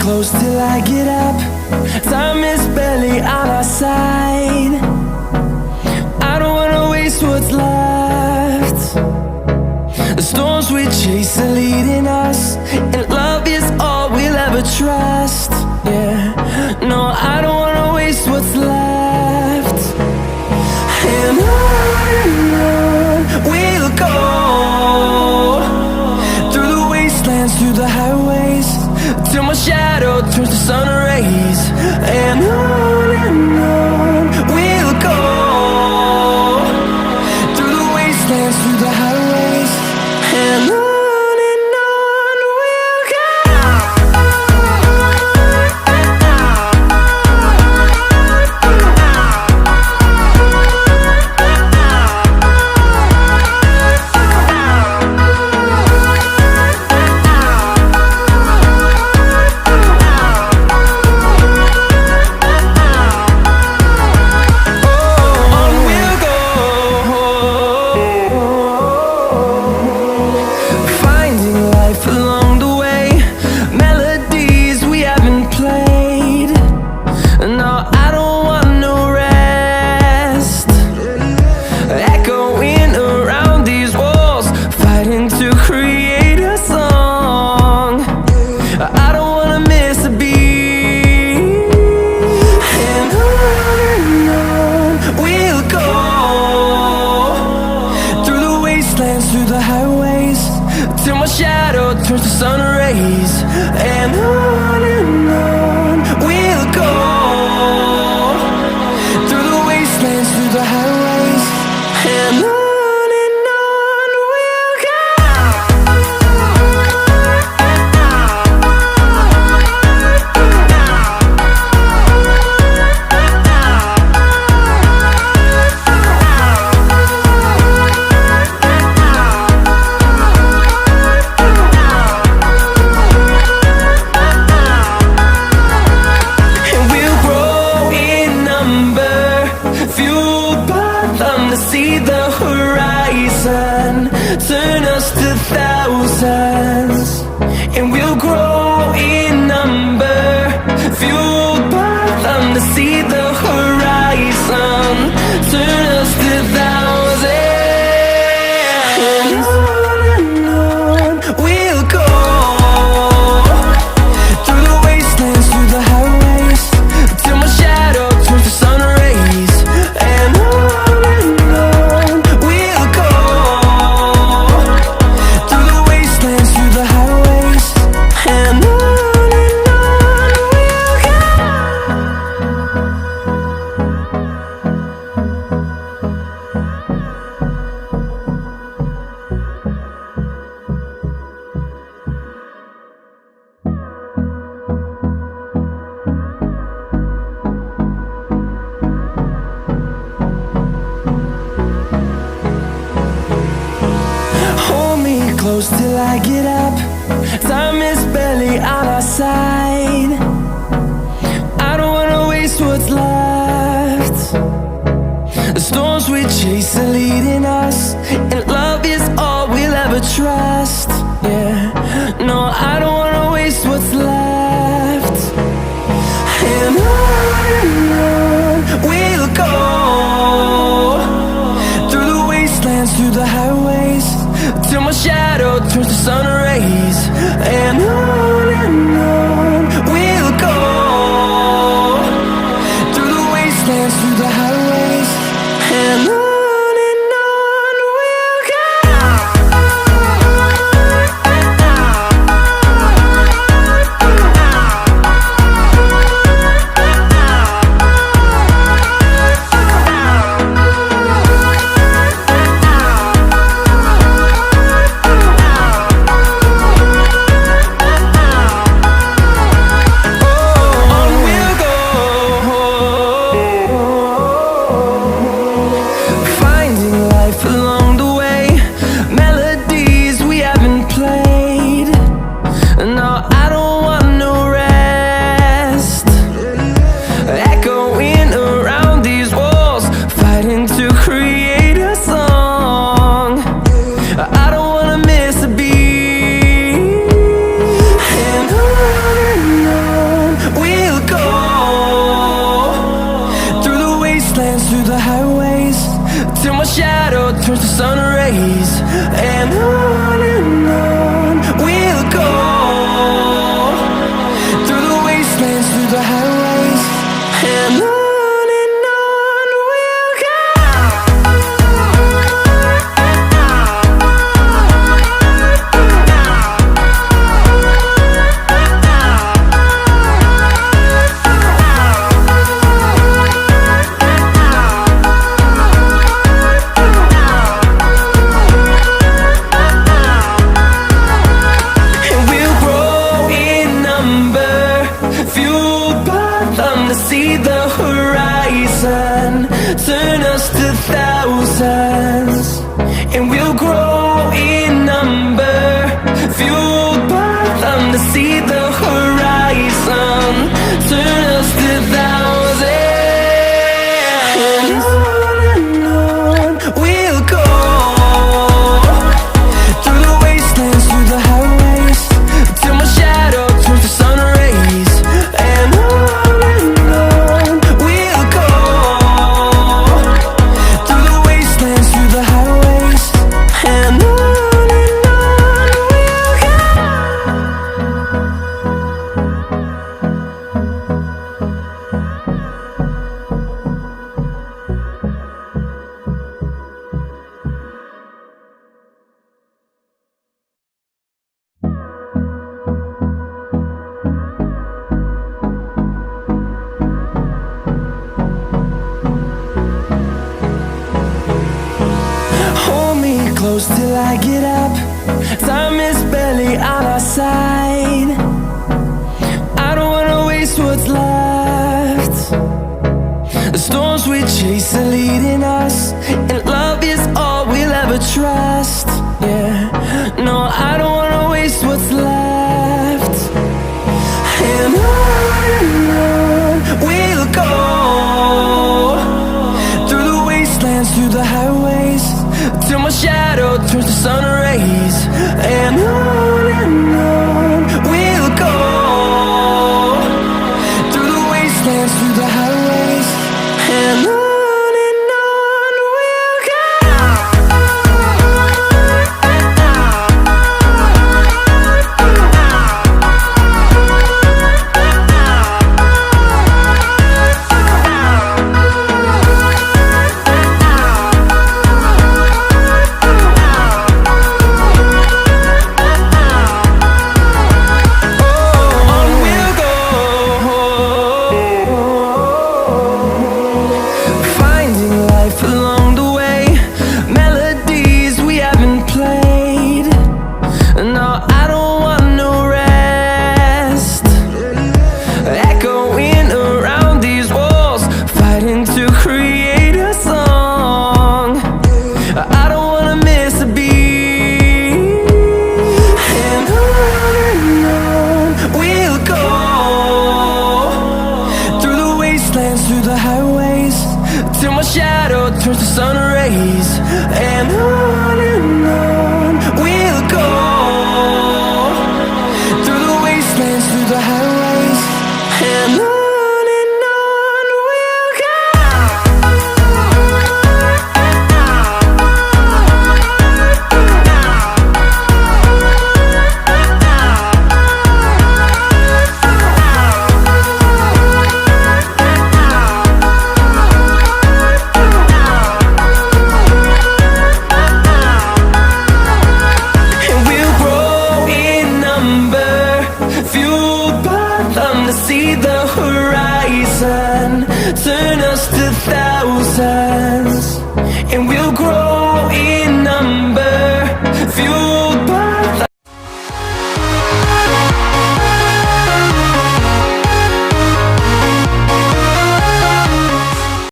close till I get up. Time is barely on our side. I don't wanna waste what's left. The storms we chase are leading us, and love is all we'll ever trust. Yeah, no, I don't wanna waste what's left. And on we'll go, through the wastelands, through the highways, till my shadow turns to sun rays. And on we'll go, through the wastelands, through the highways, and on we'll go. Through the highways, till my shadow turns to sun rays. And on we'll go, through the wastelands, through the highways, and on we'll go. See the horizon, turn us to thousands, and we'll grow in number, fueled by them. To see the horizon, turn us to thousands, and on we'll go, through the wastelands, through the highways, till my shadow turns to sun rays. And close till I get up. Time is barely on our side. I don't wanna waste what's left. The storms we chase are leading us, and love is all we'll ever trust. Yeah, no, I don't wanna waste what's left. And on we'll go, through the wastelands, through the highways, till my shadow turns to sun rays. And on we'll go, through the wastelands, through the highways, and on. We'll go. fueled by them to see the horizon, turn us to thousands. And on we'll go, through the wastelands, through the highways, till my shadow turns to sun rays. And on we'll go, through the wastelands, through the highways. And on we'll go. Hold me close till I get up. Time is barely on our side. I don't wanna waste what's left. The storms we chase are leading us, and love is all we'll ever trust. Yeah, no, I don't wanna waste what's left. And on we'll go, through the wastelands, through the highways, till my shadow turns to sun rays. And on we'll go, through the wastelands, through the highways. And on we'll go. On we'll go, finding life along the way, melodies we haven't played. No, I don't want no rest, echoing around these walls, fighting to create a song. I don't wanna miss a beat. And on we'll go, through the wastelands, through the highways, till my shadow turns to sun rays. And on we'll go, through the wastelands, through the highways.